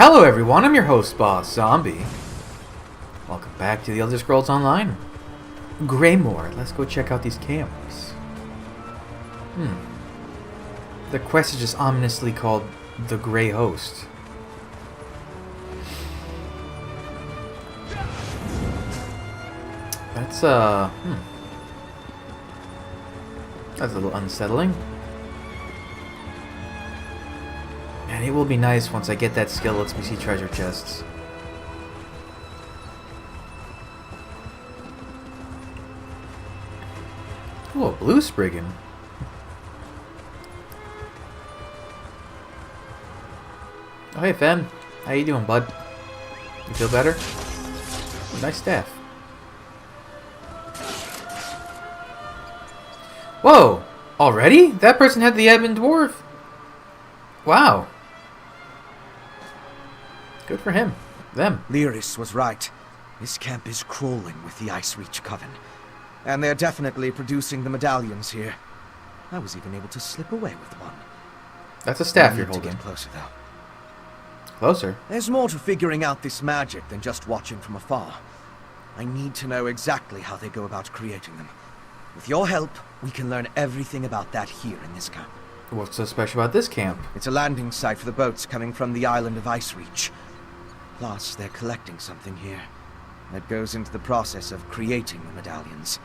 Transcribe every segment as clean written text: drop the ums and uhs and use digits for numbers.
Hello everyone, I'm your host, Boss Zombie. Welcome back to the Elder Scrolls Online. Greymoor, let's go check out these camps. The quest is just ominously called the Grey Host. That's a little unsettling. And it will be nice once I get that skill that lets me see treasure chests. Ooh, a blue Spriggan. Oh hey Fen, how you doing, bud? You feel better? Nice staff. Whoa! Already? That person had the Ebon Dwarf. Wow. Good for him. Them. Lyris was right. This camp is crawling with the Ice Reach Coven. And they're definitely producing the medallions here. I was even able to slip away with one. That's a staff you're To holding. get closer, though. Closer? There's more to figuring out this magic than just watching from afar. I need to know exactly how they go about creating them. With your help, we can learn everything about that here in this camp. What's so special about this camp? It's a landing site for the boats coming from the island of Ice Reach. Plus, they're collecting something here that goes into the process of creating the medallions.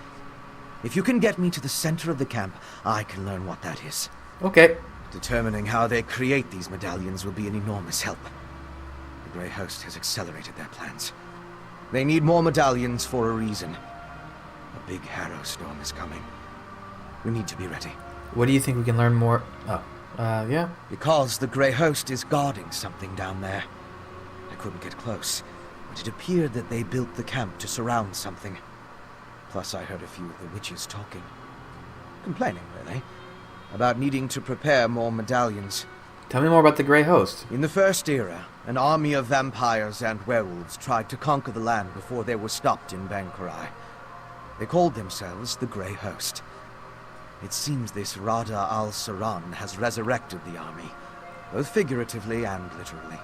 If you can get me to the center of the camp, I can learn what that is. Okay. Determining how they create these medallions will be an enormous help. The Grey Host has accelerated their plans. They need more medallions for a reason. A big HARROWSTORM is coming. We need to be ready. What do you think we can learn more? Yeah. Because the Grey Host is guarding something down there. I couldn't get close, but it appeared that they built the camp to surround something. Plus, I heard a few of the witches talking. Complaining, really. About needing to prepare more medallions. Tell me more about the Grey Host. In the First Era, an army of vampires and werewolves tried to conquer the land before they were stopped in Bankarai. They called themselves the Grey Host. It seems this Rada al-Saran has resurrected the army, both figuratively and literally.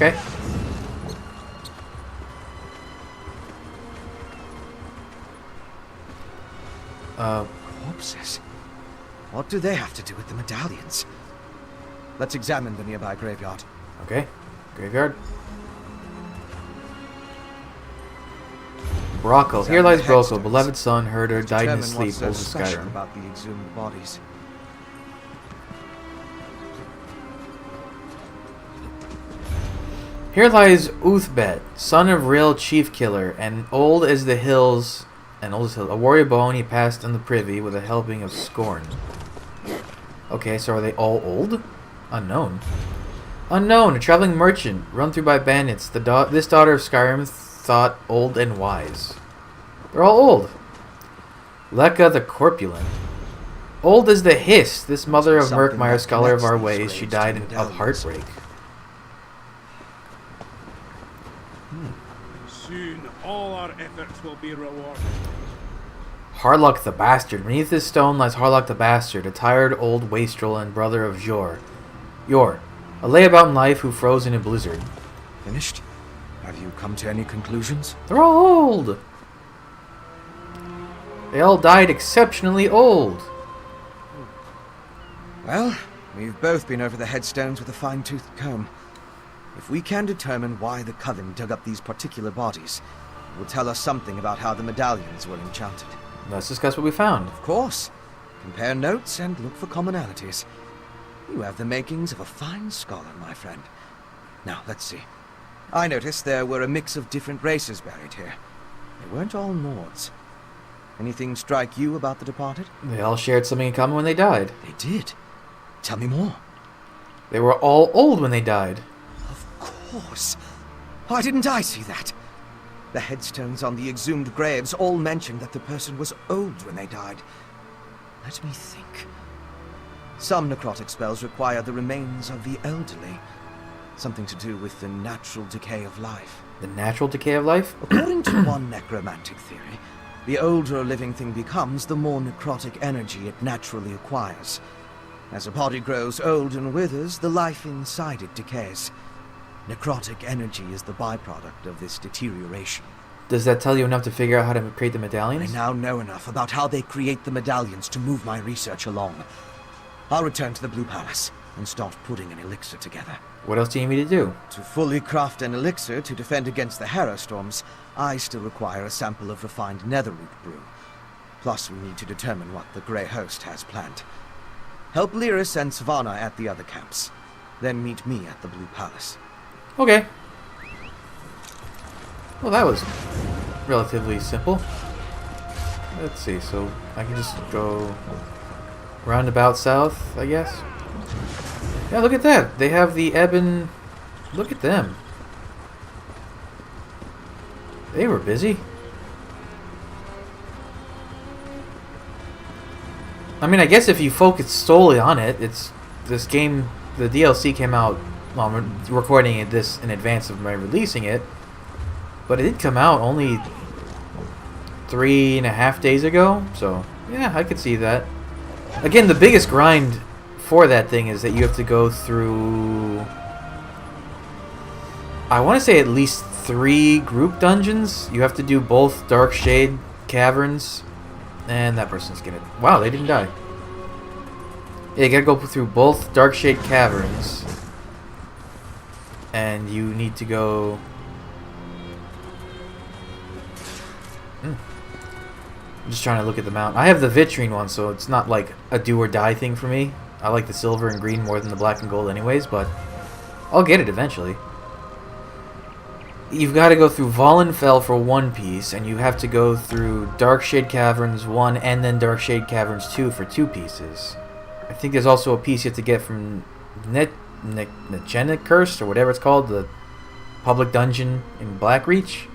Okay. Corpses? What do they have to do with the medallions? Let's examine the nearby graveyard. Okay. Graveyard. Brockle. Here lies Brockle, beloved son, herder, died in his sleep, old as Skyrim. About the exhumed bodies. Here lies Uthbet, son of Real Chief Killer, and old as the hills, a warrior bone he passed in the privy with a helping of scorn. Okay, so are they all old? Unknown. Unknown, a traveling merchant, run through by bandits. This daughter of Skyrim thought old and wise. They're all old. Lekka the Corpulent. Old as the Hiss, this mother of Murkmire, scholar of our ways, she died of heartbreak. Soon all our efforts will be rewarded. Harlock the Bastard. Beneath this stone lies Harlock the Bastard, a tired old wastrel and brother of Yor, a layabout in life who froze in a blizzard. Finished? Have you come to any conclusions? They're all old. They all died exceptionally old. Well, we've both been over the headstones with a fine-toothed comb. If we can determine why the Coven dug up these particular bodies, it will tell us something about how the medallions were enchanted. Let's discuss what we found. Of course. Compare notes and look for commonalities. You have the makings of a fine scholar, my friend. Now, let's see. I noticed there were a mix of different races buried here. They weren't all Nords. Anything strike you about the departed? They all shared something in common when they died. They did. Tell me more. They were all old when they died. Of course. Why didn't I see that? The headstones on the exhumed graves all mentioned that the person was old when they died. Let me think. Some necrotic spells require the remains of the elderly. Something to do with the natural decay of life. The natural decay of life? According to one necromantic theory, the older a living thing becomes, the more necrotic energy it naturally acquires. As a body grows old and withers, the life inside it decays. Necrotic energy is the byproduct of this deterioration. Does that tell you enough to figure out how to create the I medallions? now know enough about how they create the medallions to move my research along. I'll return to the Blue Palace and start putting an elixir together. What else do you need me to do? To fully craft an elixir to defend against the Harrowstorms, I still require a sample of refined Nether Root brew. Plus, we need to determine what the Grey Host has planned. Help Lyris and Savannah at the other camps. Then meet me at the Blue Palace. Okay. Well, that was relatively simple. Let's see, so I can just go roundabout south, I guess. Yeah, look at that. They have the Ebon... Look at them. They were busy. I mean, I guess if you focus solely on it, it's... This game, the DLC came out... Well, I'm recording this in advance of my releasing it. But it did come out only 3.5 days ago. So, yeah, I could see that. Again, the biggest grind for that thing is that you have to go through... I want to say at least 3 group dungeons. You have to do both Dark Shade Caverns. And that person's gonna... Wow, they didn't die. Yeah, you gotta go through both Dark Shade Caverns. And you need to go... I'm just trying to look at the mount. I have the vitrine one, so it's not like a do or die thing for me. I like the silver and green more than the black and gold anyways, but I'll get it eventually. You've got to go through Vollenfell for one piece, and you have to go through Darkshade Caverns 1 and then Darkshade Caverns 2 for 2 pieces. I think there's also a piece you have to get from Netgenic Curse, or whatever it's called, the public dungeon in Blackreach.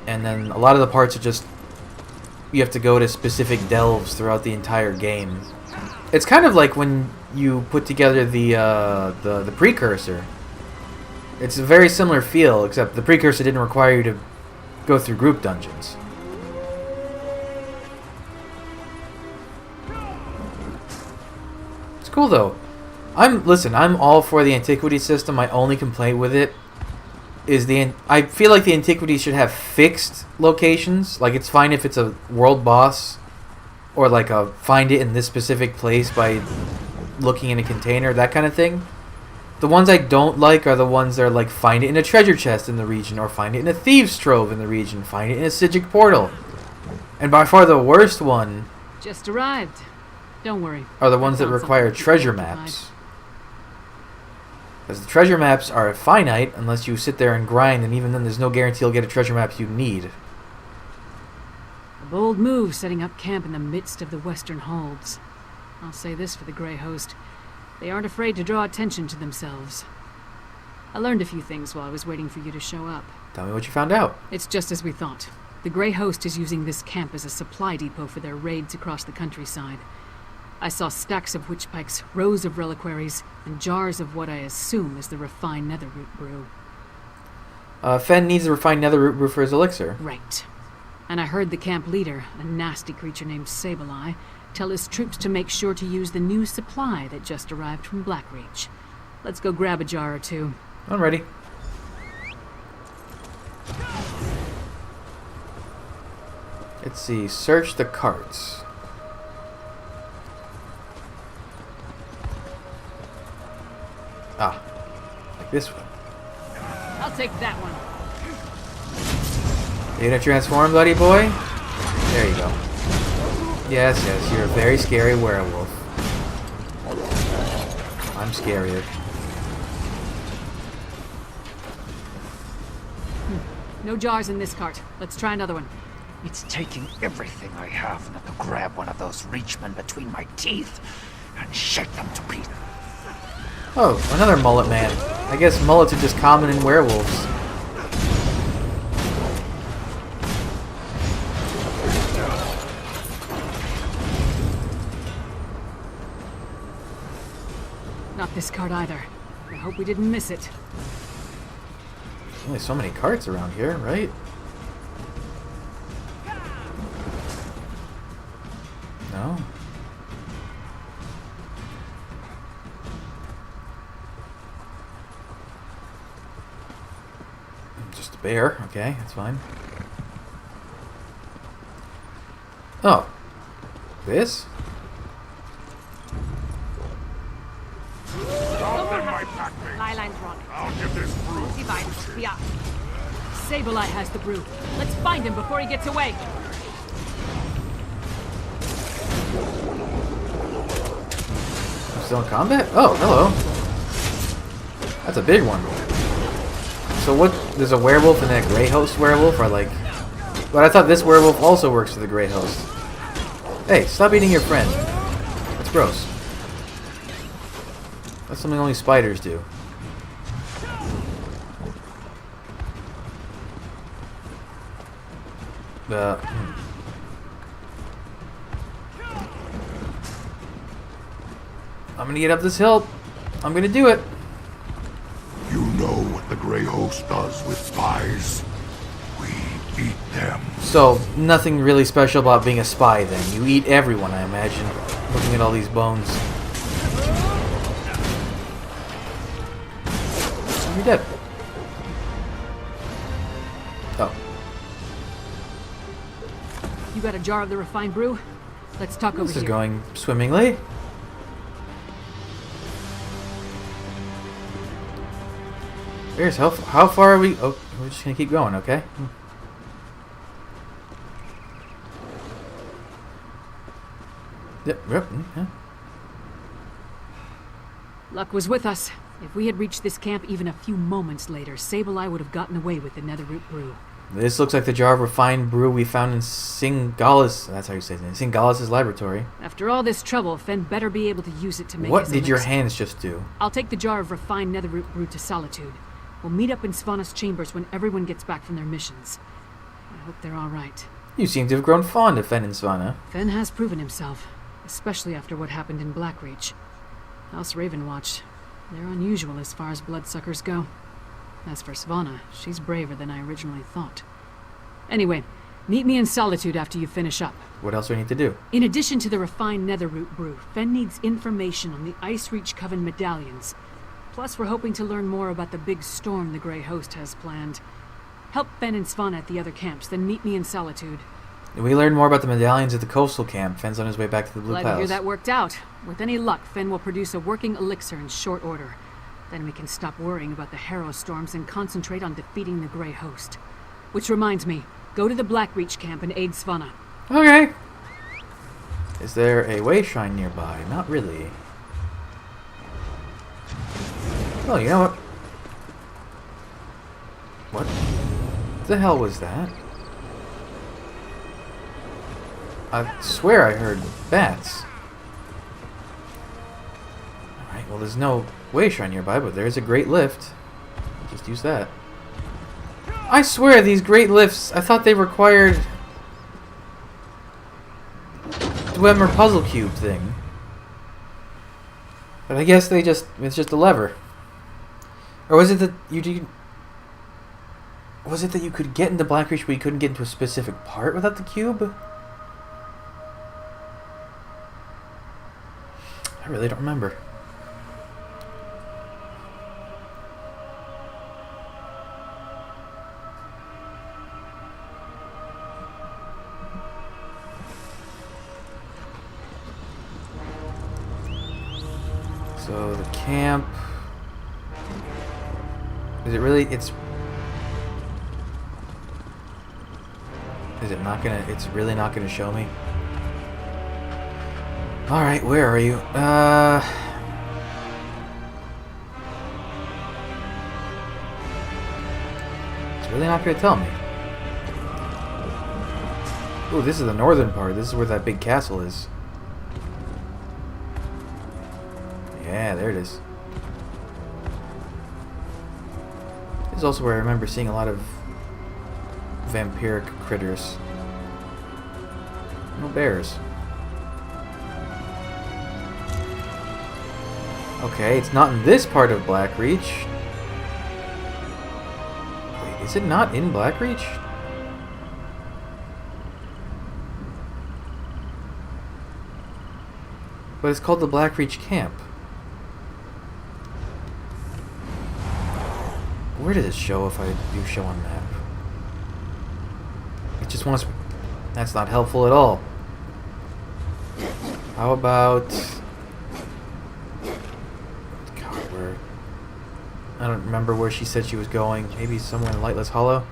And then a lot of the parts are just... You have to go to specific delves throughout the entire game. It's kind of like when you put together the Precursor. It's a very similar feel, except the Precursor didn't require you to go through group dungeons. It's cool though. Listen, I'm all for the antiquity system. My only complaint with it is I feel like the antiquities should have fixed locations. Like, it's fine if it's a world boss, or like a find it in this specific place by looking in a container, that kind of thing. The ones I don't like are the ones that are like, find it in a treasure chest in the region, or find it in a thieves trove in the region, find it in a Psijic portal. And by far the worst one Just arrived. Don't worry. are the ones that require treasure maps. Because the treasure maps are finite unless you sit there and grind, and even then there's no guarantee you'll get a treasure map you need. A bold move setting up camp in the midst of the Western Holds. I'll say this for the Grey Host. They aren't afraid to draw attention to themselves. I learned a few things while I was waiting for you to show up. Tell me what you found out. It's just as we thought. The Grey Host is using this camp as a supply depot for their raids across the countryside. I saw stacks of witch pikes, rows of reliquaries, and jars of what I assume is the refined Nether Root brew. Fen needs a refined Nether Root brew for his elixir. Right. And I heard the camp leader, a nasty creature named Sableye, tell his troops to make sure to use the new supply that just arrived from Blackreach. Let's go grab a jar or two. I'm ready. Let's see. Search the carts. Ah. Like this one. I'll take that one. You gonna transform, buddy boy? There you go. Yes, yes, you're a very scary werewolf. I'm scarier. No jars in this cart. Let's try another one. It's taking everything I have not to grab one of those reachmen between my teeth and shake them to pieces. Oh, another mullet man. I guess mullets are just common in werewolves. Not this cart either. I hope we didn't miss it. There's only so many carts around here, right? No. It's a bear. Okay, that's fine. Oh. This? I'll give this brew. Sableye has the brew. Let's find him before he gets away. I'm still in combat? Oh, hello. That's a big one. So what, there's a werewolf and that Grey Host werewolf are like... But I thought this werewolf also works for the Grey Host. Hey, stop eating your friend. That's gross. That's something only spiders do. I'm gonna get up this hill. I'm gonna do it. You know what the Grey Host does with spies. We eat them. So, nothing really special about being a spy then. You eat everyone, I imagine. Looking at all these bones. You're dead. Oh. You got a jar of the refined brew? Let's talk over This is here. going swimmingly. Here's how far are we? Oh, we're just gonna keep going, okay? Yep. Yeah. Luck was with us. If we had reached this camp even a few moments later, Sableye would have gotten away with the Nether Root brew. This looks like the jar of refined brew we found in Singalis. That's how you say it. Singalis' laboratory. After all this trouble, Fen better be able to use it to make What his did your elixir. hands just do? I'll take the jar of refined Nether Root brew to Solitude. We'll meet up in Svana's chambers when everyone gets back from their missions. I hope they're all right. You seem to have grown fond of Fen and Svana. Fen has proven himself, especially after what happened in Blackreach. House Ravenwatch, they're unusual as far as bloodsuckers go. As for Svana, she's braver than I originally thought. Anyway, meet me in Solitude after you finish up. What else do I need to do? In addition to the refined Nether Root brew, Fen needs information on the Ice Reach Coven medallions. Plus, we're hoping to learn more about the big storm the Grey Host has planned. Help Fen and Svana at the other camps, then meet me in Solitude. We learned more about the medallions at the coastal camp. Fen's on his way back to the Blue Glad to hear Palace. that worked out. With any luck, Fen will produce a working elixir in short order. Then we can stop worrying about the Harrow storms and concentrate on defeating the Grey Host. Which reminds me, go to the Blackreach camp and aid Svana. Okay. Is there a way shrine nearby? Not really. Oh, you know what? What the hell was that? I swear I heard bats. Alright, well there's no way shrine nearby, but there's a great lift. Just use that. I swear these great lifts, I thought they required the Dwemer puzzle cube thing. But I guess they just, it's just a lever. Or was it that you did? Was it that you could get into Blackreach but you couldn't get into a specific part without the cube? I really don't remember. So the camp. Is it really? Is it not gonna? It's really not gonna show me. All right, where are you? It's really not gonna tell me. Ooh, this is the northern part. This is where that big castle is. Yeah, there it is. This is also where I remember seeing a lot of vampiric critters. No bears. Okay, it's not in this part of Blackreach. Wait, is it not in Blackreach? But it's called the Blackreach Camp. Where does it show if I do show on map? It just wants... That's not helpful at all. How about... God, where... I don't remember where she said she was going. Maybe somewhere in Lightless Hollow?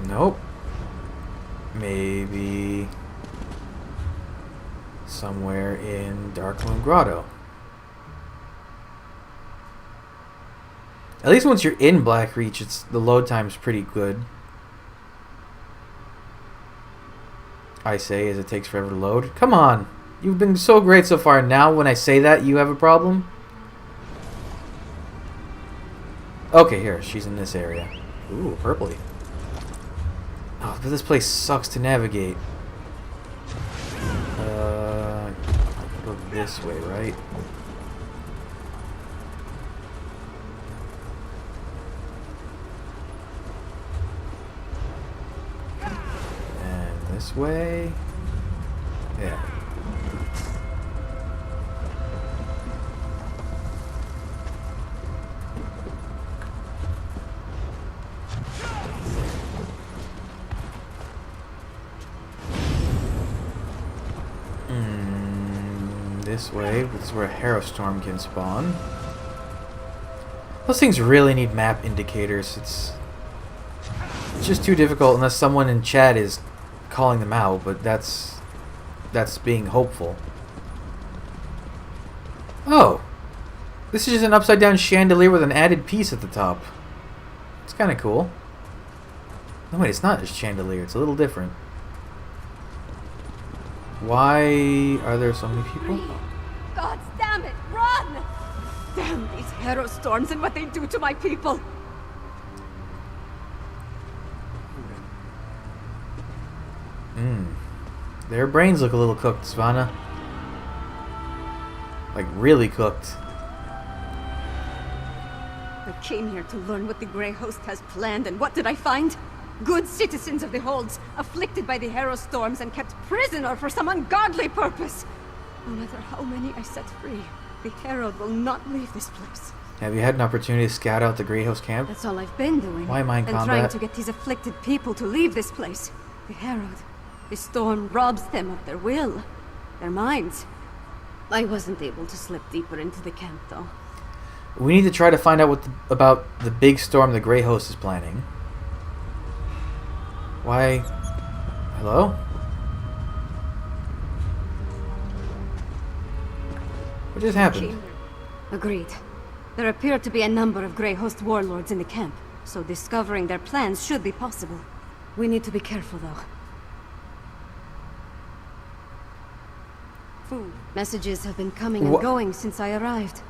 Nope. Maybe somewhere in Darkmoon Grotto. At least once you're in Blackreach, the load time's pretty good. I say as it takes forever to load. Come on! You've been so great so far. Now when I say that, you have a problem? Okay, here. She's in this area. Ooh, purpley. Oh, but this place sucks to navigate. Go this way, right? And this way. Yeah. This way. This is where a HARROWSTORM can spawn. Those things really need map indicators. It's just too difficult unless someone in chat is calling them out, but that's being hopeful. Oh! This is just an upside down chandelier with an added piece at the top. It's kind of cool. No, wait, it's not a chandelier. It's a little different. Why are there so many people? God damn it, run! Damn these HARROWSTORMs and what they do to my people! Their brains look a little cooked, Svana. Like, really cooked. I came here to learn what the Grey Host has planned, and what did I find? Good citizens of the Holds, afflicted by the HARROWSTORMs and kept prisoner for some ungodly purpose. No matter how many I set free, the Herald will not leave this place. Have you had an opportunity to scout out the Grey Host camp? That's all I've been doing. Why am I in and combat? trying to get these afflicted people to leave this place. The Herald. The storm robs them of their will, their minds. I wasn't able to slip deeper into the camp, though. We need to try to find out about the big storm the Grey Host is planning. Why? Hello? What just happened? Agreed. There appear to be a number of Grey Host warlords in the camp, so discovering their plans should be possible. We need to be careful, though. Food. Messages have been coming and going since I arrived.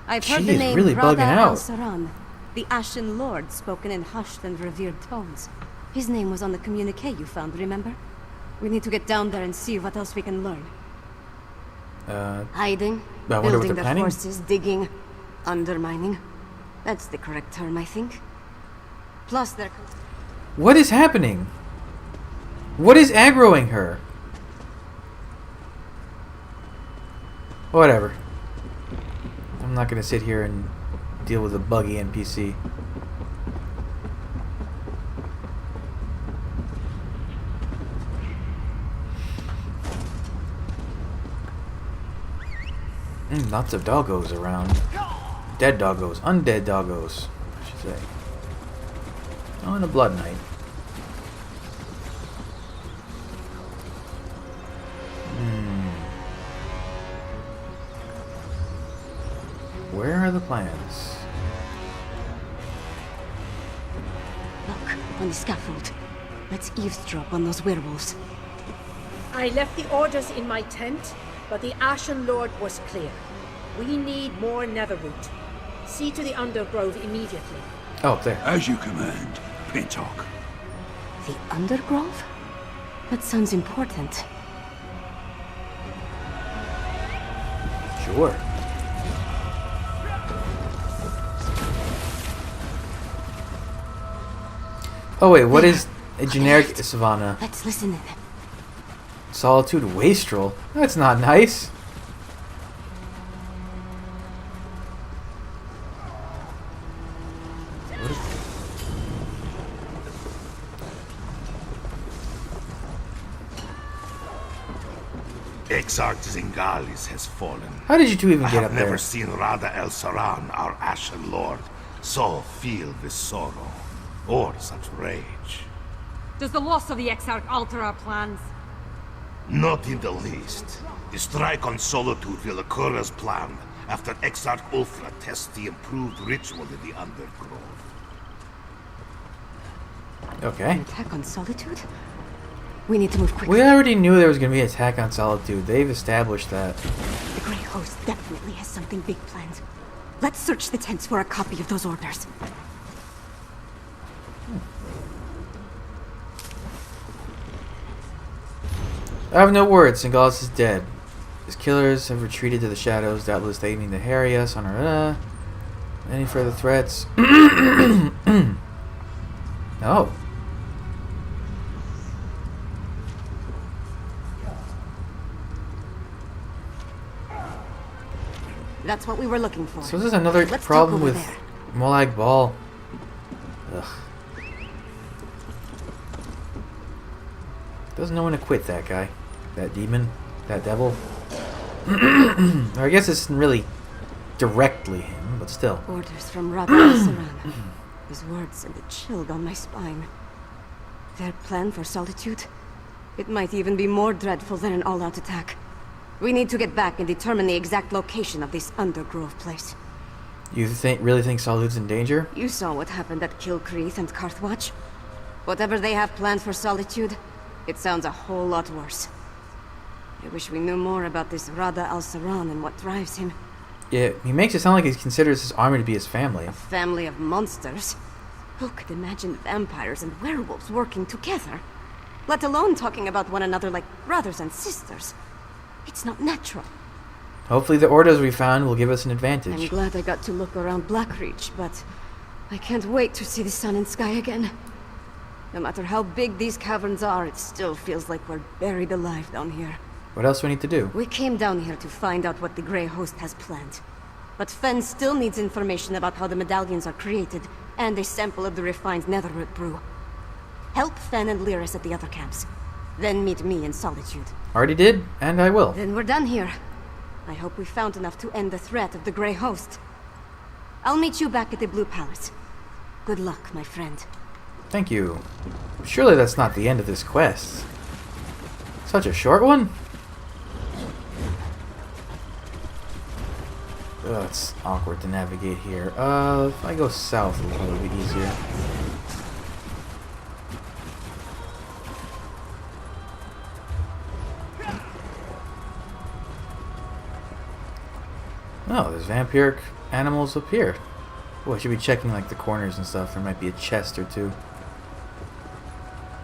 I've heard the name really bugging out. Al-Saran, the Ashen Lord, spoken in hushed and revered tones. His name was on the communique you found, remember? We need to get down there and see what else we can learn. Hiding, I wonder what building they're their planning? forces, digging, undermining. That's the correct term, I think. Plus, they're... What is happening? What is aggroing her? Whatever. I'm not gonna sit here and deal with a buggy NPC. Lots of doggos around. Dead doggos. Undead doggos, I should say. Oh, and a blood knight. Where are the plans? Look, on the scaffold. Let's eavesdrop on those werewolves. I left the orders in my tent, but the Ashen Lord was clear. We need more Nether Root. See to the Undergrove immediately. Oh, up there. As you command, Pintock. The Undergrove? That sounds important. Sure. Oh wait, what is a generic savanna? Let's listen in. Solitude wastrel? That's not nice. Exarch Zingalis has fallen. How did you two even I get have up never there? seen Rada El Saran, our Ashen Lord, so filled with sorrow or such rage. Does the loss of the Exarch alter our plans? Not in the least. The strike on Solitude will occur as planned after Exarch Ulfra tests the improved ritual in the Undergrove. Okay. An attack on Solitude? We need to move quickly. We already knew there was going to be an attack on Solitude. They've established that. The Grey Host definitely has something big planned. Let's search the tents for a copy of those orders. I have no words. Singalis is dead. His killers have retreated to the shadows, doubtless aiming to harry us on our... Any further threats? Oh. That's what we were looking for. So this is another Let's problem talk over with there. Molag Bal. Ugh. Doesn't know when to quit, that guy. That demon. That devil. Or I guess it's really directly him, but still. Orders from Rada Saran. His words sent a chill down my spine. Their plan for Solitude? It might even be more dreadful than an all-out attack. We need to get back and determine the exact location of this Undergrove place. You really think Solitude's in danger? You saw what happened at Kilcreath and Carthwatch. Whatever they have planned for Solitude, it sounds a whole lot worse. I wish we knew more about this Rada al-Saran and what drives him. Yeah, he makes it sound like he considers his army to be his family. A family of monsters? Who could imagine vampires and werewolves working together? Let alone talking about one another like brothers and sisters. It's not natural. Hopefully the orders we found will give us an I'm advantage. glad I got to look around Blackreach, but I can't wait to see the sun and sky again. No matter how big these caverns are, it still feels like we're buried alive down here. What else do we need to do? We came down here to find out what the Grey Host has planned. But Fen still needs information about how the medallions are created, and a sample of the refined Nether Root brew. Help Fen and Lyris at the other camps. Then meet me in Solitude. Already did, and I will. Then we're done here. I hope we found enough to end the threat of the Grey Host. I'll meet you back at the Blue Palace. Good luck, my friend. Thank you. Surely that's not the end of this quest. Such a short one? Ugh, it's awkward to navigate here. If I go south, it'll probably be easier. Oh, there's vampiric animals up here. Oh, I should be checking like the corners and stuff. There might be a chest or two.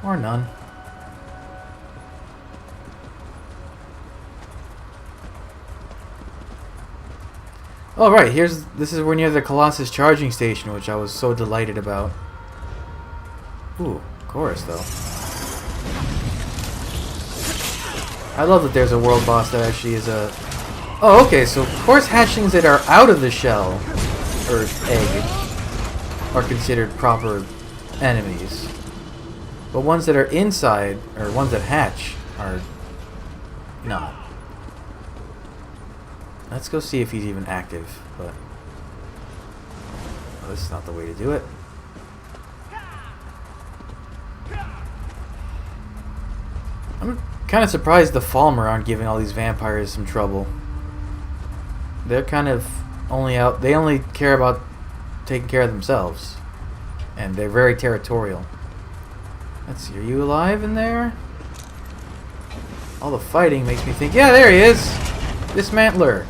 Or none. Oh right, this is we're near the Colossus charging station, which I was so delighted about. Ooh, chorus though. I love that there's a world boss that actually is a... Oh, okay, so course hatchlings that are out of the shell, or egg, are considered proper enemies. But ones that are inside, or ones that hatch, are not. Let's go see if he's even active, but... Oh, this is not the way to do it. I'm kind of surprised the Falmer aren't giving all these vampires some trouble. They're kind of only out... They only care about taking care of themselves. And they're very territorial. Let's see, are you alive in there? All the fighting makes me think... Yeah, there he is! Dismantler!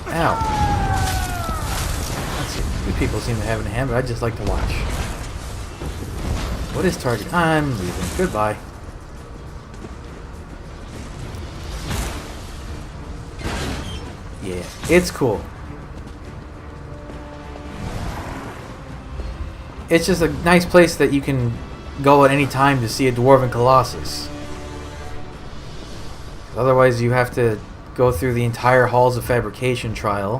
Ow. Let's see. You people seem to have it in hand, but I'd just like to watch. What is target? I'm leaving. Goodbye. Yeah, it's cool. it's just a nice place that you can go at any time to see a Dwarven Colossus. Otherwise, you have to go through the entire Halls of Fabrication trial.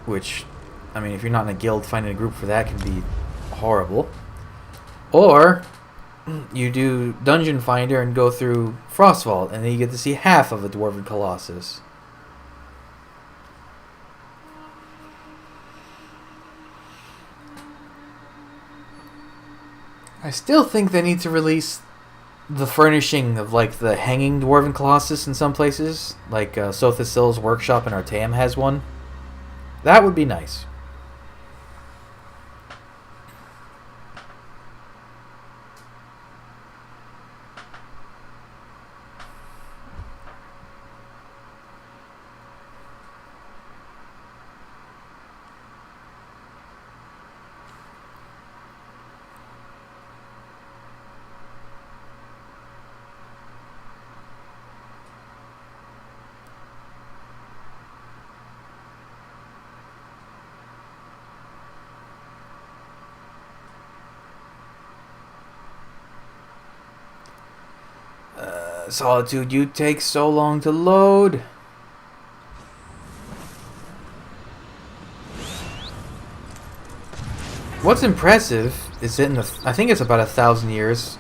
Which, I mean, if you're not in a guild, finding a group for that can be horrible. Or you do Dungeon Finder and go through Frostvault, and then you get to see half of a Dwarven Colossus. I still think they need to release the furnishing of, like, the hanging Dwarven Colossus in some places. Like, Sothasil's workshop in Artaeum has one. That would be nice. Solitude, you take so long to load. What's impressive is that I think it's about 1,000 years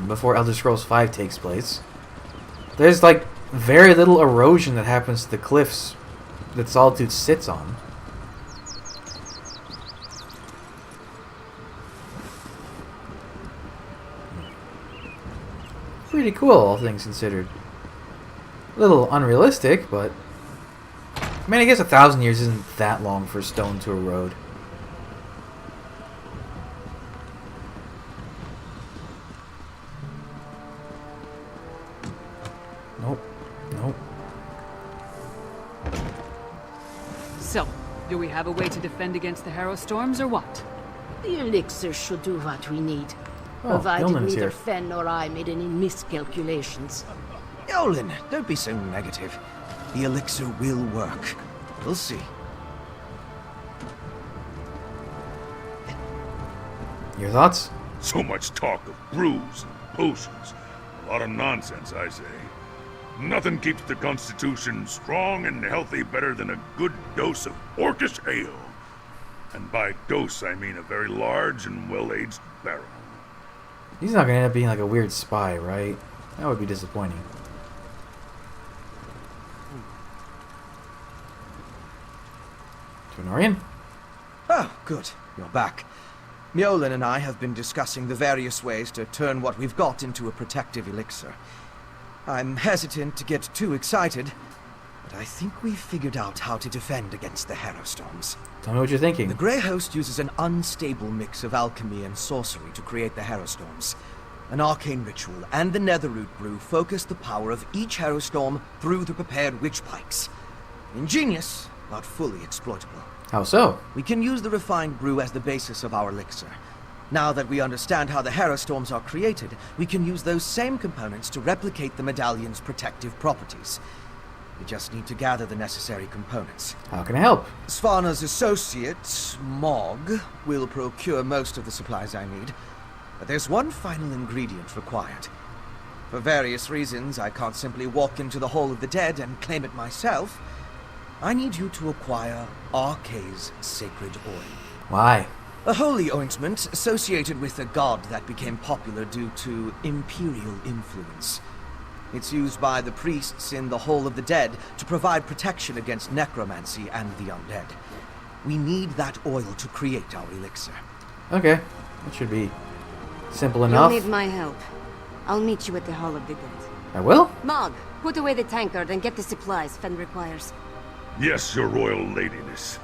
before Elder Scrolls V takes place. There's like very little erosion that happens to the cliffs that Solitude sits on. Pretty cool, all things considered. A little unrealistic, but I mean, I guess 1,000 years isn't that long for stone to erode. Nope. Nope. So, do we have a way to defend against the Harrowstorms, or what? The elixir should do what we need. Oh, Provided Yeolin's neither here. Fen nor I made any miscalculations. Yolen, don't be so negative. The elixir will work. We'll see. Your thoughts? So much talk of brews and potions. A lot of nonsense, I say. Nothing keeps the Constitution strong and healthy better than a good dose of orcish ale. And by dose, I mean a very large and well-aged barrel. He's not gonna end up being like a weird spy, right? That would be disappointing. Tunorian? Oh, good. You're back. Mjolnir and I have been discussing the various ways to turn what we've got into a protective elixir. I'm hesitant to get too excited, but I think we've figured out how to defend against the Harrowstorms. Tell me what you're thinking. The Grey Host uses an unstable mix of alchemy and sorcery to create the Harrowstorms. An arcane ritual and the Nether Root brew focus the power of each Harrowstorm through the prepared witch pikes. Ingenious, but fully exploitable. How so? We can use the refined brew as the basis of our elixir. Now that we understand how the Harrowstorms are created, we can use those same components to replicate the medallion's protective properties. We just need to gather the necessary components. How can I help? Svana's associate, Mog, will procure most of the supplies I need. But there's one final ingredient required. For various reasons, I can't simply walk into the Hall of the Dead and claim it myself. I need you to acquire Arce's sacred oil. Why? A holy ointment associated with a god that became popular due to imperial influence. It's used by the priests in the Hall of the Dead to provide protection against necromancy and the undead. We need that oil to create our elixir. Okay. That should be simple enough. You'll need my help. I'll meet you at the Hall of the Dead. I will? Mog, put away the tankard and get the supplies Fen requires. Yes, your royal ladiness.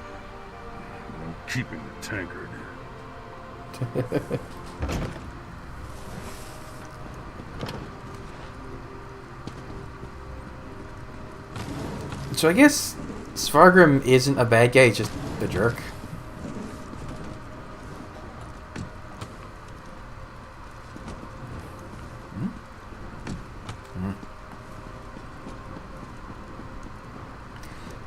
I'm keeping the tankard. So I guess Svargrim isn't a bad guy, he's just a jerk.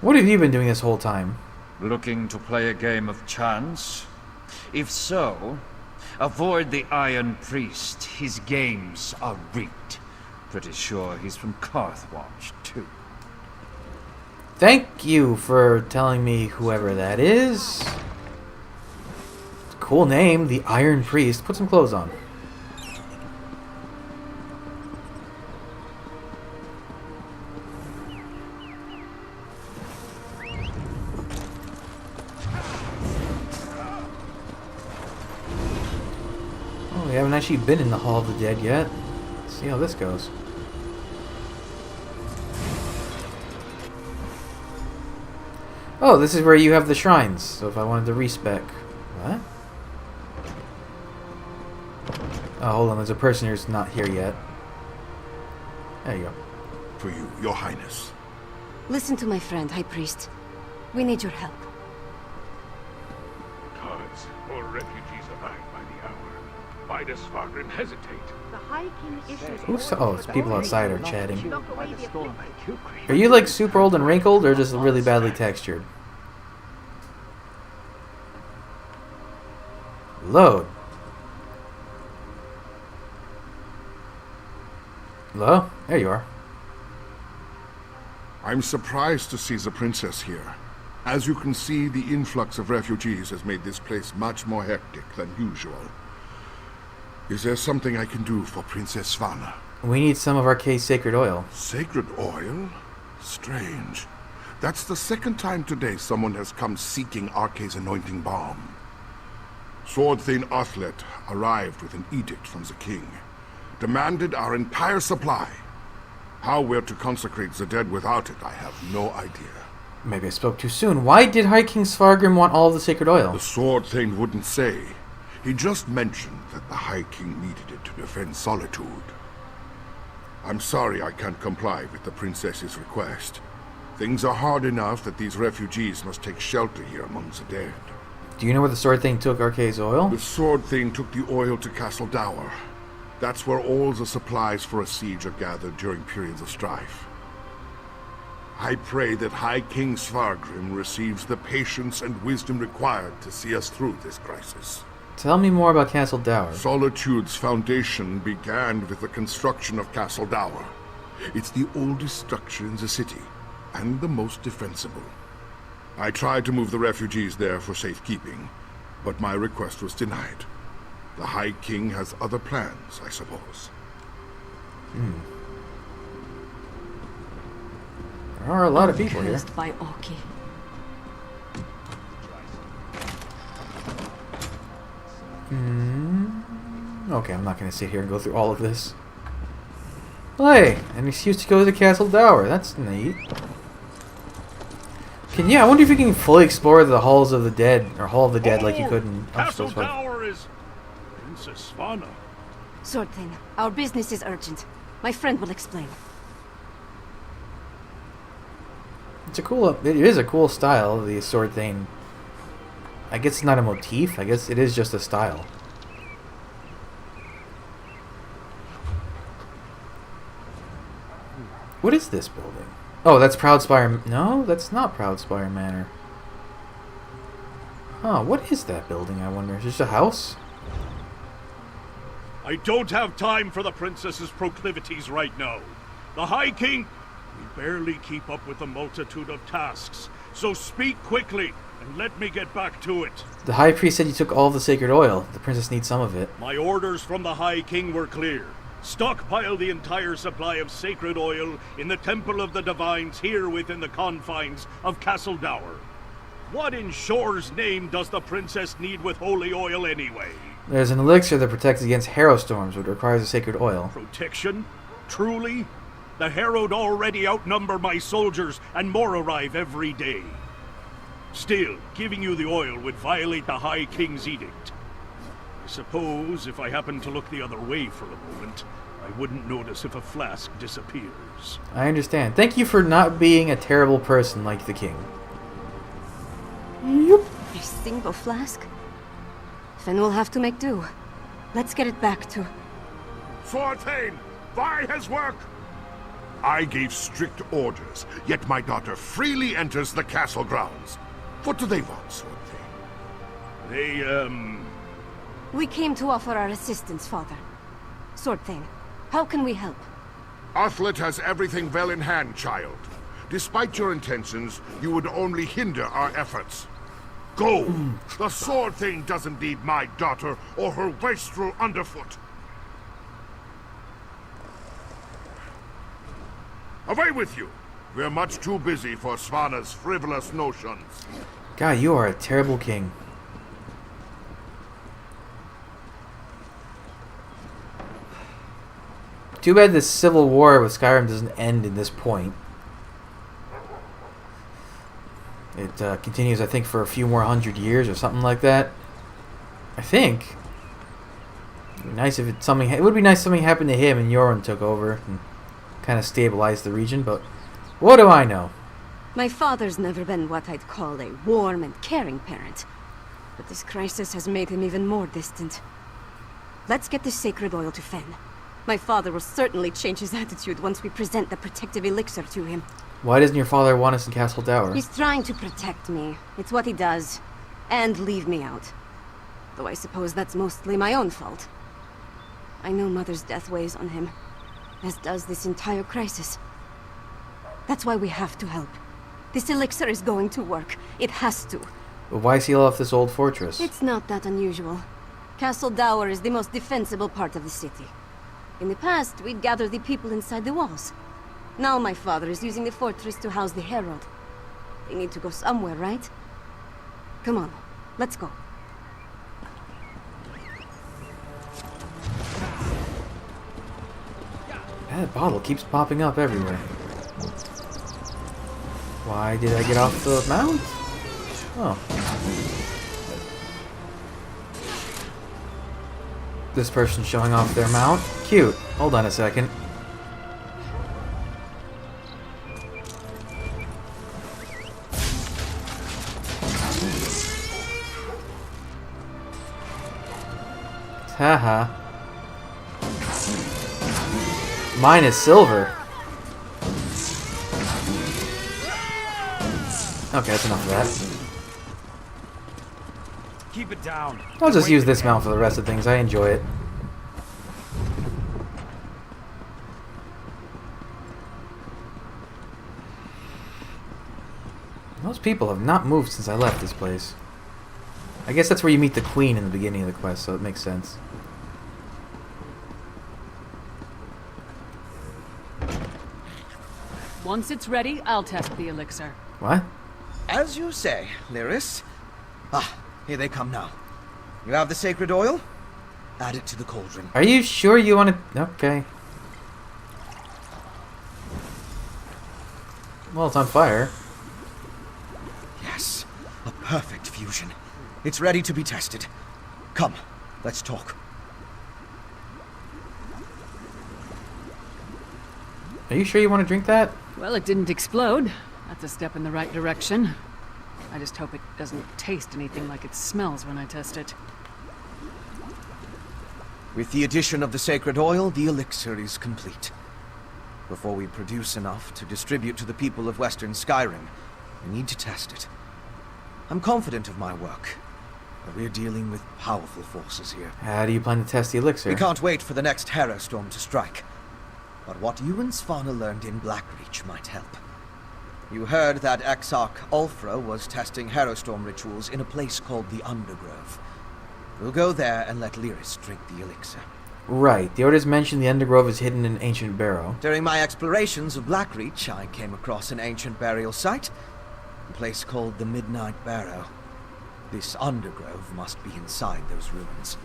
What have you been doing this whole time? Looking to play a game of chance? If so, avoid the Iron Priest. His games are rigged. Pretty sure he's from Carthwatch, too. Thank you for telling me whoever that is. Cool name, the Iron Priest. Put some clothes on. Oh, we haven't actually been in the Hall of the Dead yet. Let's see how this goes. Oh, this is where you have the shrines. So if I wanted to respec... What? Oh, hold on. There's a person who's not here yet. There you go. For you, your highness. Listen to my friend, High Priest. We need your help. Gods, more refugees arrive by the hour. Why does Fargrim hesitate? The High King issues Who's... Oh, it's people outside are chatting. Lock away the afflicted. Are you like super old and wrinkled or just really badly textured? Load. Hello? There you are. I'm surprised to see the princess here. As you can see, the influx of refugees has made this place much more hectic than usual. Is there something I can do for Princess Svanna? We need some of Arcade's sacred oil. Sacred oil? Strange. That's the second time today someone has come seeking Arcade's anointing balm. Sword Thane Athlet arrived with an edict from the king. Demanded our entire supply. How we're to consecrate the dead without it, I have no idea. Maybe I spoke too soon. Why did High King Svargrim want all of the sacred oil? The Sword Thane wouldn't say. He just mentioned that the High King needed it to defend Solitude. I'm sorry I can't comply with the princess's request. Things are hard enough that these refugees must take shelter here among the dead. Do you know where the Sword Thane took Arcade's oil? The Sword Thane took the oil to Castle Dower. That's where all the supplies for a siege are gathered during periods of strife. I pray that High King Svargrim receives the patience and wisdom required to see us through this crisis. Tell me more about Castle Dower. Solitude's foundation began with the construction of Castle Dower. It's the oldest structure in the city, and the most defensible. I tried to move the refugees there for safekeeping, but my request was denied. The High King has other plans, I suppose. There are a lot of people here. Cursed by Oki. Okay, I'm not going to sit here and go through all of this. Hey, an excuse to go to the Castle Dower. That's neat. I wonder if you can fully explore the Halls of the Dead, or Hall of the Dead, like you could in Castle Dower is Princess Svanna. Sword Thane, our business is urgent. My friend will explain. It's a cool. It is a cool style. The Sword Thane. I guess it's not a motif. I guess it is just a style. What is this building? Oh, that's Proudspire. No, that's not Proudspire Manor. Huh, what is that building, I wonder? Is it just a house? I don't have time for the princess's proclivities right now. The High King, we barely keep up with the multitude of tasks. So speak quickly and let me get back to it. The High Priest said you took all of the sacred oil. The princess needs some of it. My orders from the High King were clear. Stockpile the entire supply of sacred oil in the Temple of the Divines here within the confines of Castle Dower. What in Shore's name does the princess need with holy oil anyway? There's an elixir that protects against harrowstorms, which requires a sacred oil. Protection? Truly? The Harrowed already outnumber my soldiers, and more arrive every day. Still, giving you the oil would violate the High King's edict. I suppose if I happened to look the other way for a moment, I wouldn't notice if a flask disappears. I understand. Thank you for not being a terrible person like the king. Yep. A single flask? Then we'll have to make do. Let's get it back to... Sword Thane, by his work! I gave strict orders, yet my daughter freely enters the castle grounds. What do they want, Sword Thane? They, We came to offer our assistance, Father. Sword Thane, how can we help? Athlet has everything well in hand, child. Despite your intentions, you would only hinder our efforts. Go! The Sword Thane doesn't need my daughter or her wastrel underfoot. Away with you! We're much too busy for Svana's frivolous notions. God, you are a terrible king. Too bad this civil war with Skyrim doesn't end in this point. It continues, I think, for a few more 100 years or something like that. I think. It'd be nice if it would be nice if something happened to him and Yoren took over and kind of stabilized the region, but what do I know? My father's never been what I'd call a warm and caring parent. But this crisis has made him even more distant. Let's get the sacred oil to Fen. My father will certainly change his attitude once we present the protective elixir to him. Why doesn't your father want us in Castle Tower? He's trying to protect me. It's what he does. And leave me out. Though I suppose that's mostly my own fault. I know Mother's death weighs on him. As does this entire crisis. That's why we have to help. This elixir is going to work. It has to. But why seal off this old fortress? It's not that unusual. Castle Dower is the most defensible part of the city. In the past, we'd gather the people inside the walls. Now my father is using the fortress to house the Herald. They need to go somewhere, right? Come on, let's go. That bottle keeps popping up everywhere. Why did I get off the mount? Oh. This person's showing off their mount. Cute. Hold on a second. Haha. Mine is silver. Okay, that's enough of that. Keep it down. I'll just use this mount for the rest of things. I enjoy it. Those people have not moved since I left this place. I guess that's where you meet the queen in the beginning of the quest, so it makes sense. Once it's ready, I'll test the elixir. What? As you say, Lyris. Ah, here they come now. You have the sacred oil? Add it to the cauldron. Are you sure you want to... Okay. Well, it's on fire. Yes, a perfect fusion. It's ready to be tested. Come, let's talk. Are you sure you want to drink that? Well, it didn't explode. That's a step in the right direction. I just hope it doesn't taste anything like it smells when I test it. With the addition of the sacred oil, the elixir is complete. Before we produce enough to distribute to the people of Western Skyrim, we need to test it. I'm confident of my work, but we're dealing with powerful forces here. How do you plan to test the elixir? We can't wait for the next HARROWSTORM to strike. But what you and Svanna learned in Blackreach might help. You heard that Exarch Ulfra was testing HARROWSTORM rituals in a place called the Undergrove. We'll go there and let Lyris drink the elixir. Right. The orders mentioned the Undergrove is hidden in ancient Barrow. During my explorations of Blackreach, I came across an ancient burial site, a place called the Midnight Barrow. This Undergrove must be inside those ruins.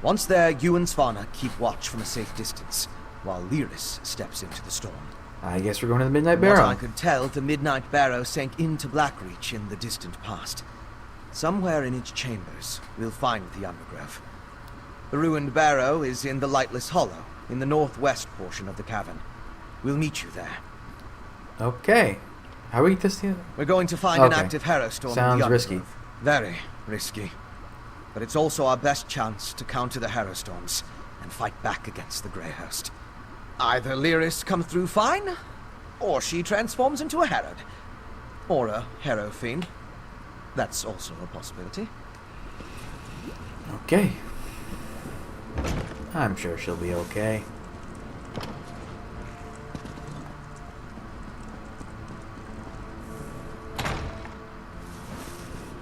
Once there, you and Svanna keep watch from a safe distance, while Lyris steps into the storm. I guess we're going to the Midnight From Barrow. what I could tell, the Midnight Barrow sank into Blackreach in the distant past. Somewhere in its chambers, we'll find the Undergrove. The ruined barrow is in the Lightless Hollow, in the northwest portion of the cavern. We'll meet you there. Okay. How are we testing it? We're going to find an Okay. active HARROWSTORM in Sounds the risky. Undergrove. Very risky. But it's also our best chance to counter the HARROWSTORMs and fight back against the Greyhost. Either Lyris comes through fine, or she transforms into a Herod. Or a Harrow Fiend. That's also a possibility. Okay. I'm sure she'll be okay.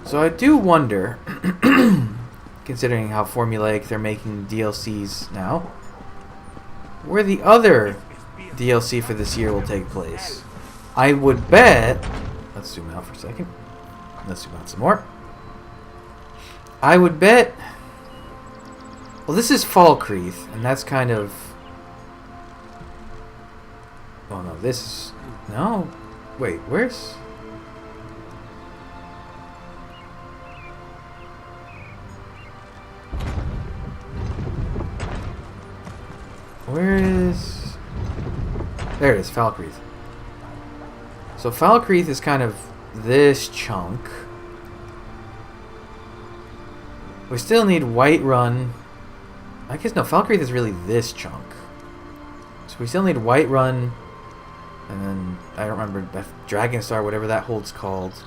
So I do wonder, considering how formulaic they're making DLCs now, where the other DLC for this year will take place. I would bet... Let's zoom out for a second. Let's zoom out some more. I would bet... Well, this is Falkreath, and that's kind of... Oh, no, this is... No. Wait, where's... Where is... There it is, Falkreath. So Falkreath is kind of this chunk. We still need Whiterun. I guess no, Falkreath is really this chunk. So we still need Whiterun, and then I don't remember Dragonstar, whatever that hold's called.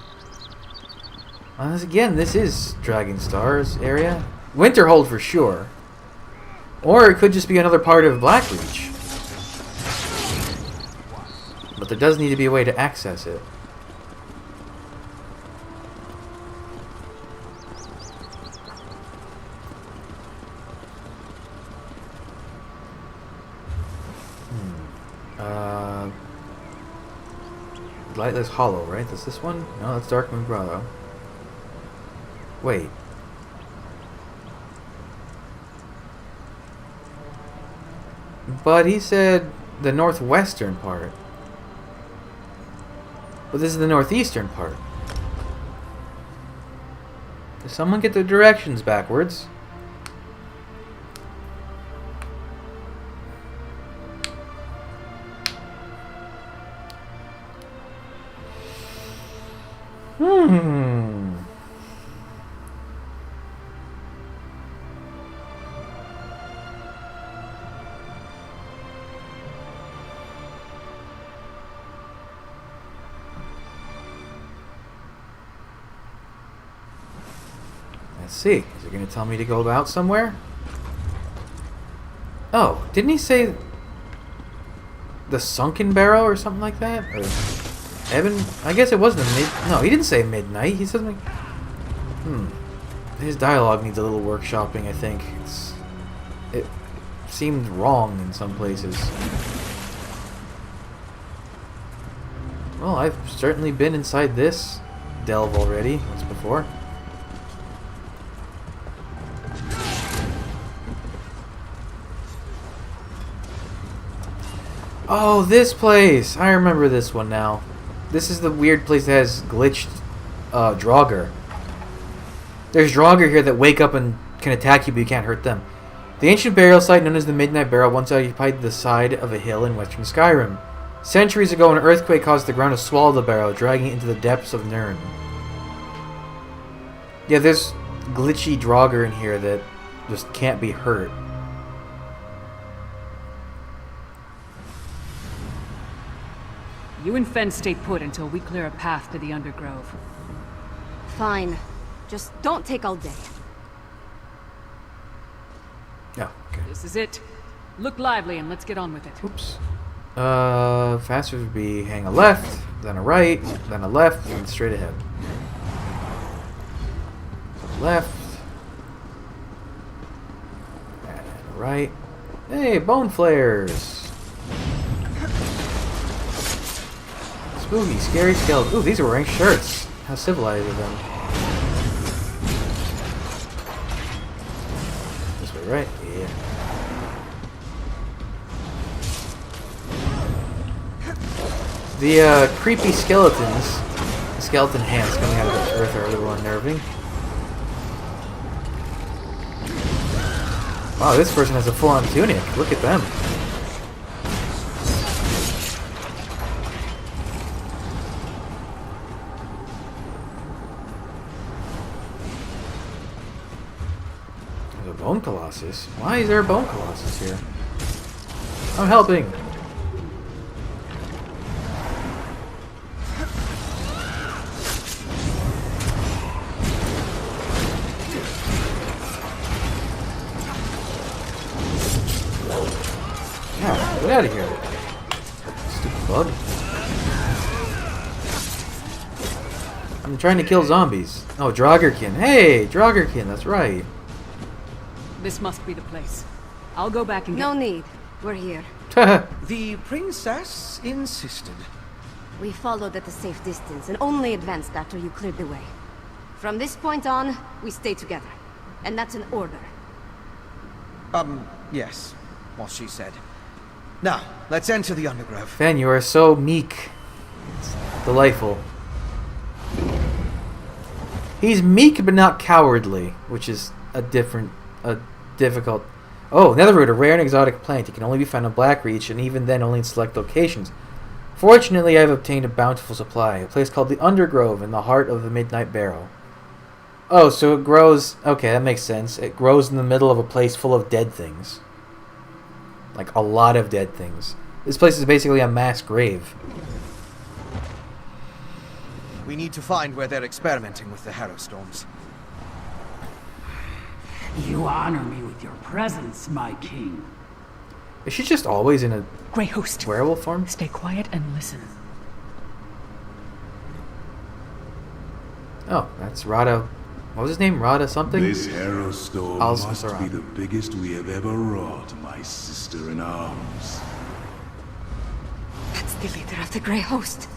Again, this is Dragonstar's area. Winterhold for sure. Or it could just be another part of Blackreach. But there does need to be a way to access it. Lightless Hollow, right? That's this one? No, that's Darkmoon Barrow. Wait. But he said the northwestern part. But this is the northeastern part. Did someone get the directions backwards? Let's see. Is it going to tell me to go about somewhere? Oh, didn't he say the Sunken Barrow or something like that? Or Evan? I guess it wasn't No, he didn't say midnight. He said like... His dialogue needs a little workshopping, I think. It seemed wrong in some places. Well, I've certainly been inside this delve already, once before. Oh, this place! I remember this one now. This is the weird place that has glitched Draugr. There's Draugr here that wake up and can attack you, but you can't hurt them. The ancient burial site known as the Midnight Barrow once occupied the side of a hill in western Skyrim. Centuries ago, an earthquake caused the ground to swallow the barrow, dragging it into the depths of Nirn. Yeah, there's glitchy Draugr in here that just can't be hurt. You and Fen stay put until we clear a path to the Undergrove. Fine. Just don't take all day. Yeah, okay. This is it. Look lively and let's get on with it. Oops. Faster would be hang a left, then a right, then a left, and straight ahead. So left. And a right. Hey, bone flares! Spooky, scary skeletons. Ooh, these are wearing shirts. How civilized of them. This way, right? Yeah. The creepy skeletons, the skeleton hands coming out of the earth are a little unnerving. Wow, this person has a full-on tunic. Look at them. There's a bone colossus. Why is there a bone colossus here? I'm helping. bug. I'm trying to kill zombies. Oh, Draugr. Hey, Draugr, that's right. This must be the place. I'll go back and get... No need. We're here. The princess insisted. We followed at a safe distance and only advanced after you cleared the way. From this point on, we stay together. And that's an order. Yes. What she said. Now, let's enter the Undergrove. Fen, you are so meek. It's delightful. He's meek but not cowardly, which is a difficult... Oh, Nether Root, a rare and exotic plant. It can only be found on Blackreach, and even then only in select locations. Fortunately, I have obtained a bountiful supply. A place called the Undergrove in the heart of the Midnight Barrow. Oh, so it grows... Okay, that makes sense. It grows in the middle of a place full of dead things. Like, a lot of dead things. This place is basically a mass grave. We need to find where they're experimenting with the HARROWSTORMs. You honor me with your presence, my king. Is she just always in a Grey Host. werewolf form? Stay quiet and listen. Oh, that's Rada. What was his name? Rada something? This HARROWSTORM must be the biggest we have ever wrought, my sister in arms. That's the leader of the Grey Host.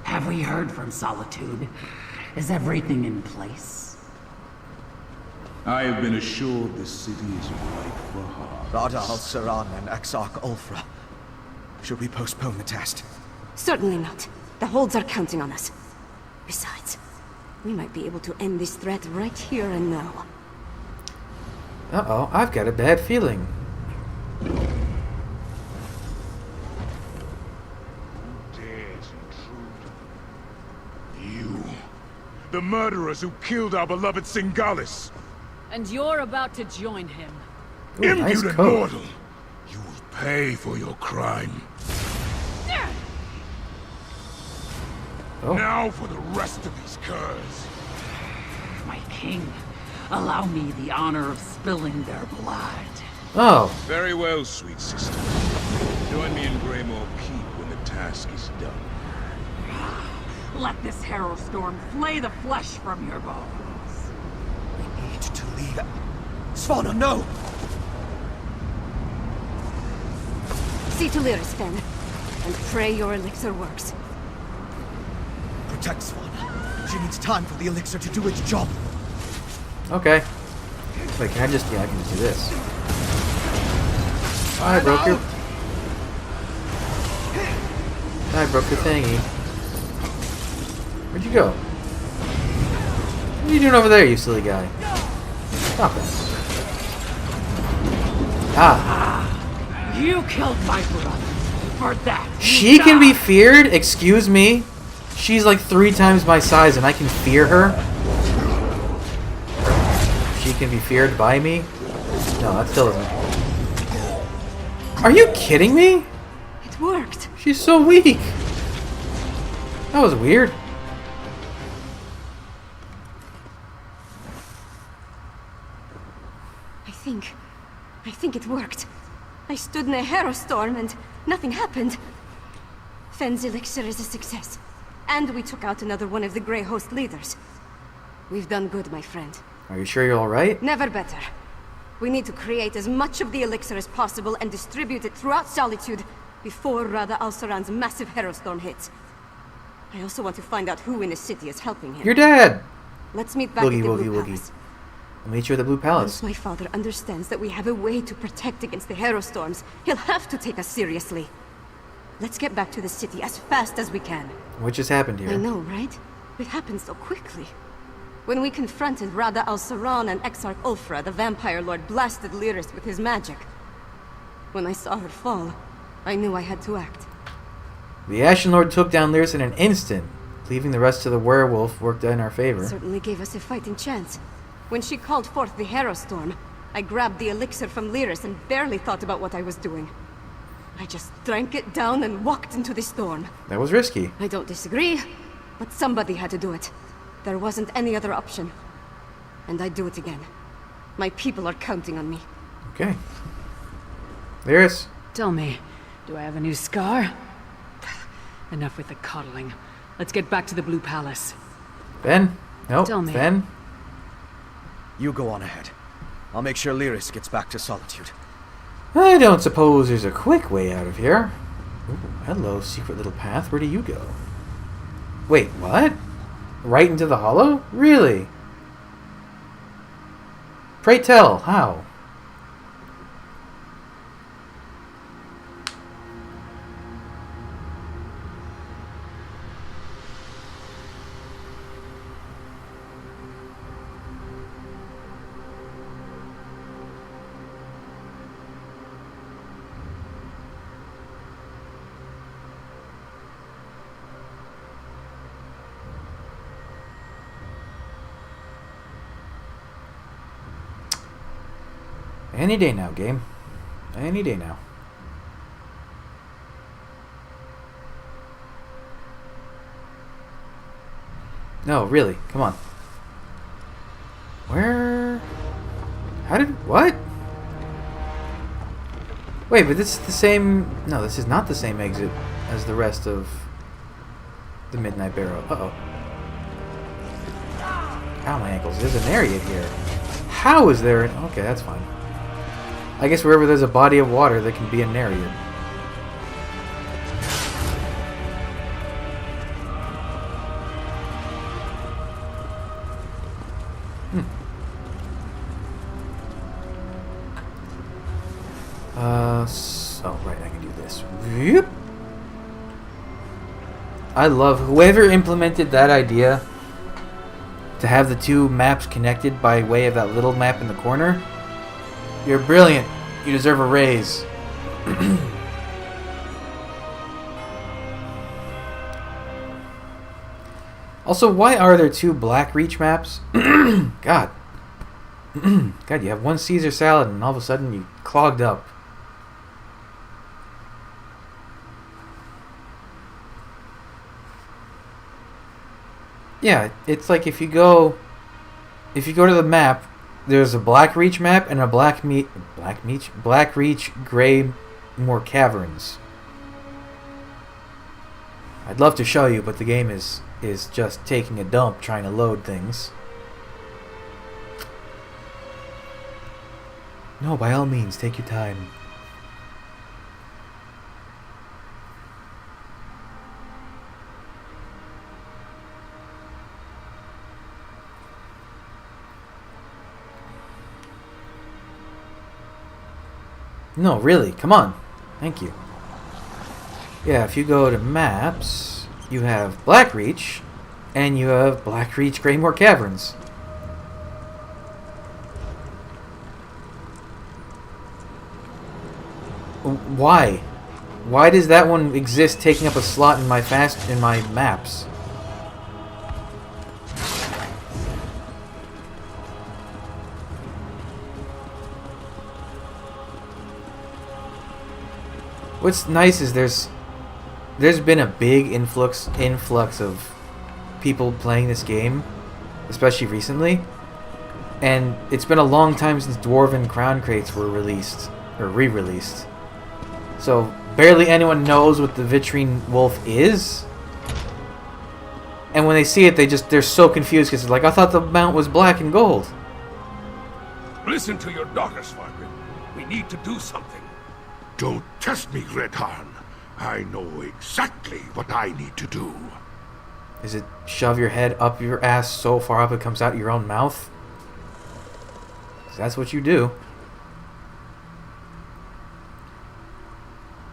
Have we heard from Solitude? Is everything in place? I have been assured the city is ripe for harvest. Rada al-Saran and Exarch Ulfra. Should we postpone the test? Certainly not. The holds are counting on us. Besides, we might be able to end this threat right here and now. Uh-oh, I've got a bad feeling. You. The murderers who killed our beloved Singalis. And you're about to join him. Ooh, nice Impudent coat. mortal. You will pay for your crime. Oh. Now for the rest of these curs. My king, allow me the honor of spilling their blood. Oh. Very well, sweet sister. Join me in Greymoor Keep when the task is done. Let this HARROWSTORM flay the flesh from your bones. We need to leave. Svanna, no! See to Lyris, Fen. And pray your elixir works. Protect Svanna. She needs time for the elixir to do its job. Okay. Wait, can I just... Yeah, I can just do this. I broke your... I broke the thingy. Where'd you go? What are you doing over there, you silly guy? Stop it. Ah. You killed my brother. For that, She can be feared? Excuse me? She's like 3 times my size and I can fear her? She can be feared by me? No, that still isn't. Are you kidding me? It worked. She's so weak. That was weird. I think it worked. I stood in a HARROWSTORM and nothing happened. Fen's elixir is a success. And we took out another one of the Grey Host leaders. We've done good, my friend. Are you sure you're alright? Never better. We need to create as much of the elixir as possible and distribute it throughout Solitude before Rada al-Saran's massive HARROWSTORM hits. I also want to find out who in the city is helping him. Your dad! Let's meet back Woogie, at the woogie, Blue woogie. Palace. I'll meet you at the Blue Palace. Once my father understands that we have a way to protect against the HARROWSTORMs, he'll have to take us seriously. Let's get back to the city as fast as we can. What just happened here? I know, right? It happened so quickly. When we confronted Rada al-Saran and Exarch Ulfra, the vampire lord blasted Lyris with his magic. When I saw her fall, I knew I had to act. The Ashen Lord took down Lyris in an instant, leaving the rest of the werewolf worked in our favor. It certainly gave us a fighting chance. When she called forth the HARROWSTORM, I grabbed the elixir from Lyris and barely thought about what I was doing. I just drank it down and walked into the storm. That was risky. I don't disagree, but somebody had to do it. There wasn't any other option. And I'd do it again. My people are counting on me. Okay. Lyris. Tell me, do I have a new scar? Enough with the coddling. Let's get back to the Blue Palace. Ben? Nope. Tell me. Ben? You go on ahead. I'll make sure Lyris gets back to Solitude. I don't suppose there's a quick way out of here. Ooh, hello, secret little path. Where do you go? Wait, what? Right into the hollow? Really? Pray tell, how? Any day now, game. Any day now. No, really. Come on. Where? How did... What? Wait, but this is the same... No, this is not the same exit as the rest of the Midnight Barrow. Uh-oh. Ow, my ankles. There's an area here. How is there... Okay, that's fine. I guess wherever there's a body of water, there can be a Nereid. Oh, right, I can do this. Yep. I love whoever implemented that idea to have the two maps connected by way of that little map in the corner. You're brilliant. You deserve a raise. Also, why are there two Black Reach maps? God. God, you have one Caesar salad and all of a sudden you clogged up. Yeah, it's like if you go to the map, there's a Black Reach map and a Black Reach Greymoor Caverns. I'd love to show you, but the game is just taking a dump trying to load things. No, by all means, take your time. No, really, come on. Thank you. Yeah, if you go to maps, you have Black Reach, and you have Black Reach Greymoor Caverns. Why? Why does that one exist taking up a slot in my maps? What's nice is there's been a big influx of people playing this game, especially recently, and it's been a long time since Dwarven Crown Crates were released or re-released. So barely anyone knows what the Vitrine Wolf is, and when they see it, they're so confused because it's like, I thought the mount was black and gold. Listen to your daughters, Margaret. We need to do something. Don't test me, Redharn. I know exactly what I need to do. Is it shove your head up your ass so far up it comes out your own mouth? 'Cause that's what you do.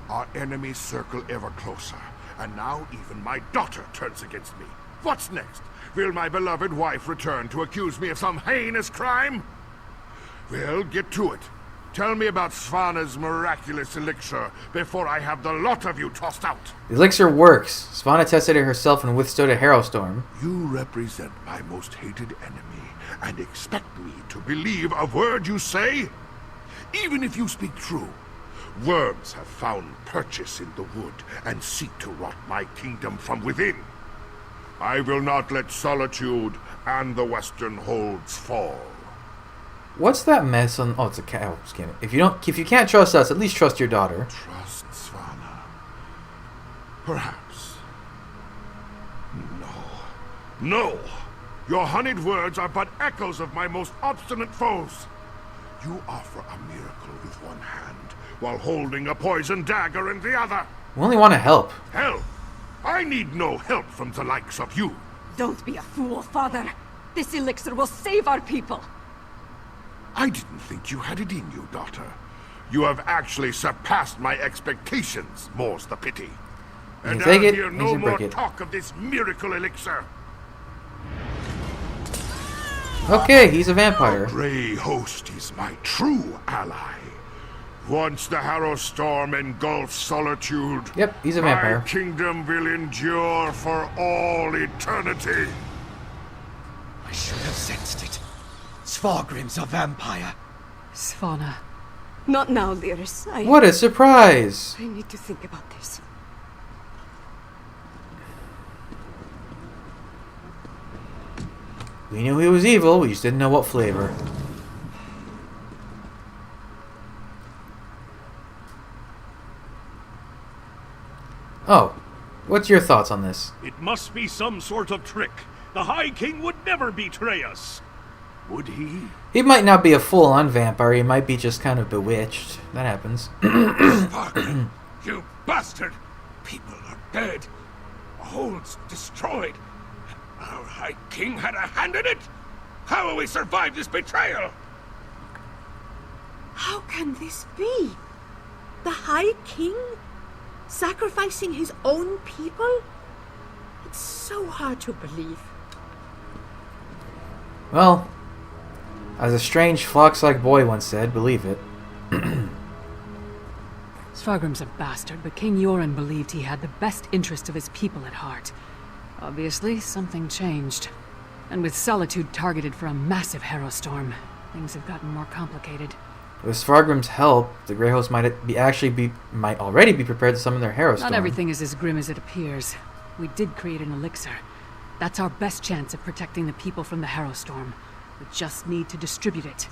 Our enemies circle ever closer, and now even my daughter turns against me. What's next? Will my beloved wife return to accuse me of some heinous crime? Well, get to it. Tell me about Svana's miraculous elixir before I have the lot of you tossed out. The elixir works. Svana tested it herself and withstood a HARROWSTORM. You represent my most hated enemy and expect me to believe a word you say? Even if you speak true, worms have found purchase in the wood and seek to rot my kingdom from within. I will not let Solitude and the Western Holds fall. What's that mess on? Oh, it's a cow skin. If you can't trust us, at least trust your daughter. Trust Svana. Perhaps. No! Your honeyed words are but echoes of my most obstinate foes. You offer a miracle with one hand, while holding a poison dagger in the other. We only want to help. Help! I need no help from the likes of you. Don't be a fool, Father. This elixir will save our people. I didn't think you had it in you, daughter. You have actually surpassed my expectations, more's the pity. And take I'll it, hear he's no gonna more break it. talk of this miracle elixir. Okay, he's a vampire. Grey Host is my true ally. Once the Harrowstorm engulfs Solitude, Yep, he's a vampire. my kingdom will endure for all eternity. I should have sensed it. Svargrim's a vampire. Svanna. Not now, Lyris. What a surprise! I need to think about this. We knew he was evil, we just didn't know what flavor. Oh, what's your thoughts on this? It must be some sort of trick. The High King would never betray us. Would he? He might not be a full-on vampire, he might be just kind of bewitched. That happens. You bastard! People are dead. The hold's destroyed. Our High King had a hand in it? How will we survive this betrayal? How can this be? The High King? Sacrificing his own people? It's so hard to believe. Well, as a strange fox-like boy once said, believe it. Svargrim's a bastard, but King Yoren believed he had the best interest of his people at heart. Obviously, something changed. And with Solitude targeted for a massive Harrowstorm, things have gotten more complicated. With Svargrim's help, the Grey Host might already be prepared to summon their Harrowstorm. Not everything is as grim as it appears. We did create an elixir. That's our best chance of protecting the people from the Harrowstorm. We just need to distribute it.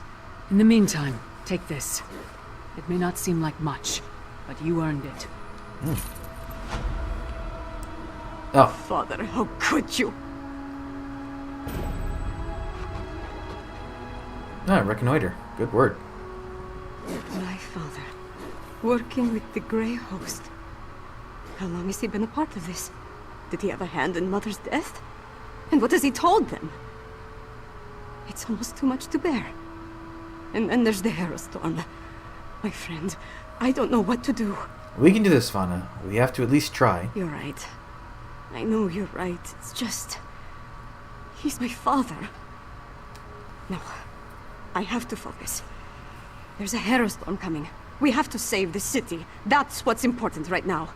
In the meantime, take this. It may not seem like much, but you earned it. Oh. Father, how could you? Ah, reconnoiter. Good word. My father, working with the Grey Host. How long has he been a part of this? Did he have a hand in Mother's death? And what has he told them? It's almost too much to bear. And then there's the Harrowstorm. My friend, I don't know what to do. We can do this, Svanna. We have to at least try. You're right. I know you're right. It's just... he's my father. No. I have to focus. There's a Harrowstorm coming. We have to save the city. That's what's important right now.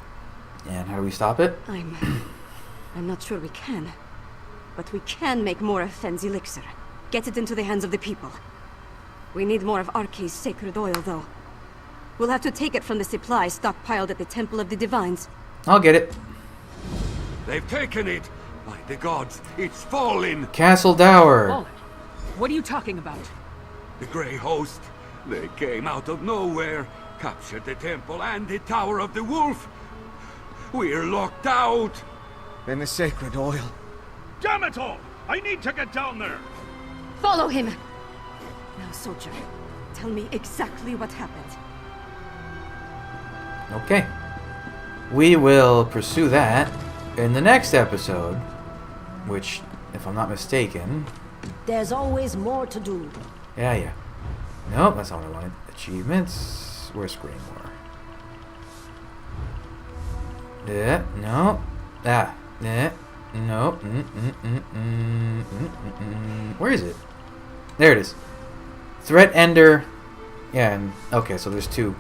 And how do we stop it? I'm not sure we can. But we can make more of Fenn's elixir. Get it into the hands of the people. We need more of Arkay's sacred oil, though. We'll have to take it from the supply stockpiled at the Temple of the Divines. I'll get it. They've taken it! By the gods, it's fallen! Castle Dower! Fallen? What are you talking about? The Grey Host. They came out of nowhere, captured the temple and the Tower of the Wolf. We're locked out! Then the sacred oil. Damn it all! I need to get down there! Follow him! Now, soldier, tell me exactly what happened. Okay. We will pursue that in the next episode, which, if I'm not mistaken... There's always more to do. Yeah. Nope, that's not what I wanted. Achievements. Where's Greymoor? Yeah, no. Ah, yeah, no. Where is it? There it is. Threat Ender. Yeah, and okay, so there's two.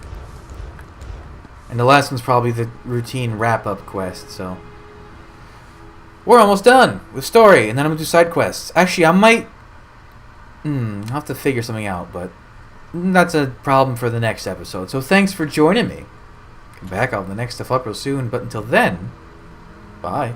And the last one's probably the routine wrap-up quest, so... We're almost done with story, and then I'm gonna do side quests. Actually, I might... I'll have to figure something out, but... That's a problem for the next episode. So thanks for joining me. Come back, I'll have the next stuff up real soon, but until then... Bye.